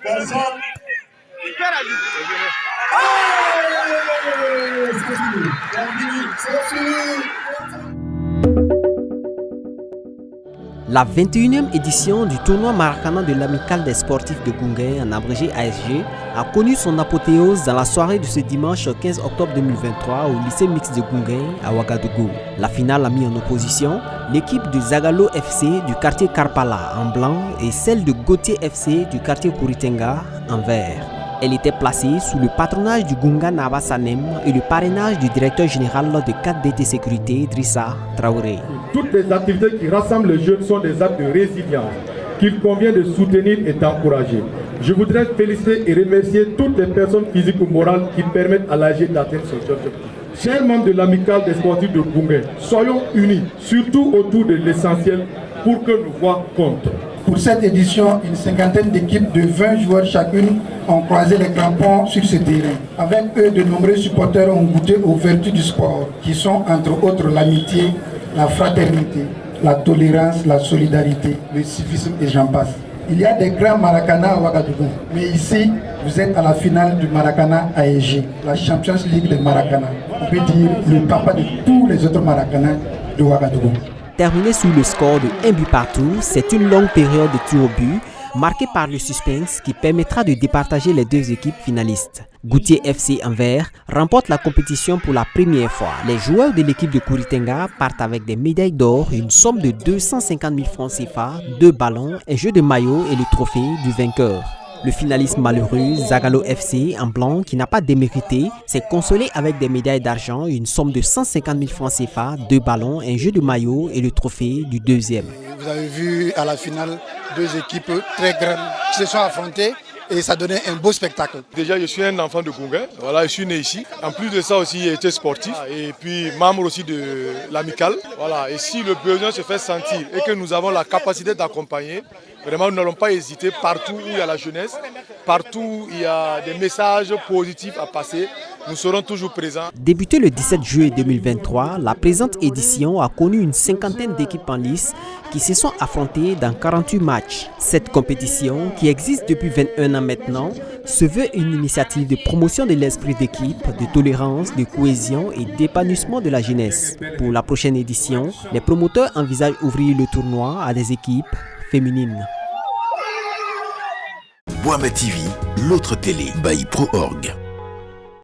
Personne. La 21e édition du tournoi Maracana de l'Amicale des sportifs de Goungué, en abrégé ASG, a connu son apothéose dans la soirée de ce dimanche 15 octobre 2023 au lycée mixte de Goungué à Ouagadougou. La finale a mis en opposition l'équipe de Zagalo FC du quartier Karpala en blanc et celle de Gauthier FC du quartier Kouritenga en vert. Elle était placée sous le patronage du Gunga Naba Sanem et le parrainage du directeur général de 4DT Sécurité, Drissa Traoré. Toutes les activités qui rassemblent les jeunes sont des actes de résilience qu'il convient de soutenir et d'encourager. Je voudrais féliciter et remercier toutes les personnes physiques ou morales qui permettent à l'AG d'atteindre son objectif. Chers membres de l'Amicale des sportifs de Goungué, soyons unis, surtout autour de l'essentiel, pour que nos voix comptent. Pour cette édition, une cinquantaine d'équipes de 20 joueurs chacune ont croisé les crampons sur ce terrain. Avec eux, de nombreux supporters ont goûté aux vertus du sport, qui sont entre autres l'amitié, la fraternité, la tolérance, la solidarité, le civisme et j'en passe. Il y a des grands Maracana à Ouagadougou, mais ici, vous êtes à la finale du Maracana ASG, la Champions League de Maracana. On peut dire le papa de tous les autres Maracana de Ouagadougou. Terminé sous le score de 1 but partout, c'est une longue période de tir au but, marquée par le suspense qui permettra de départager les deux équipes finalistes. Gauthier FC en vert remporte la compétition pour la première fois. Les joueurs de l'équipe de Kouritenga partent avec des médailles d'or, une somme de 250 000 francs CFA, 2 ballons, un jeu de maillot et le trophée du vainqueur. Le finaliste malheureux, Zagalo FC, en blanc, qui n'a pas démérité, s'est consolé avec des médailles d'argent, une somme de 150 000 francs CFA, 2 ballons, un jeu de maillot et le trophée du deuxième. Vous avez vu à la finale deux équipes très grandes qui se sont affrontées et ça donnait un beau spectacle. Déjà, je suis un enfant de Goungué, voilà, je suis né ici. En plus de ça aussi, j'ai été sportif et puis membre aussi de l'Amicale. Voilà. Et si le besoin se fait sentir et que nous avons la capacité d'accompagner, vraiment, nous n'allons pas hésiter partout où il y a la jeunesse, partout où il y a des messages positifs à passer, nous serons toujours présents. Débutée le 17 juillet 2023, la présente édition a connu une cinquantaine d'équipes en lice qui se sont affrontées dans 48 matchs. Cette compétition, qui existe depuis 21 ans maintenant, se veut une initiative de promotion de l'esprit d'équipe, de tolérance, de cohésion et d'épanouissement de la jeunesse. Pour la prochaine édition, les promoteurs envisagent ouvrir le tournoi à des équipes féminine. Boama TV, l'autre télé by Pro Org.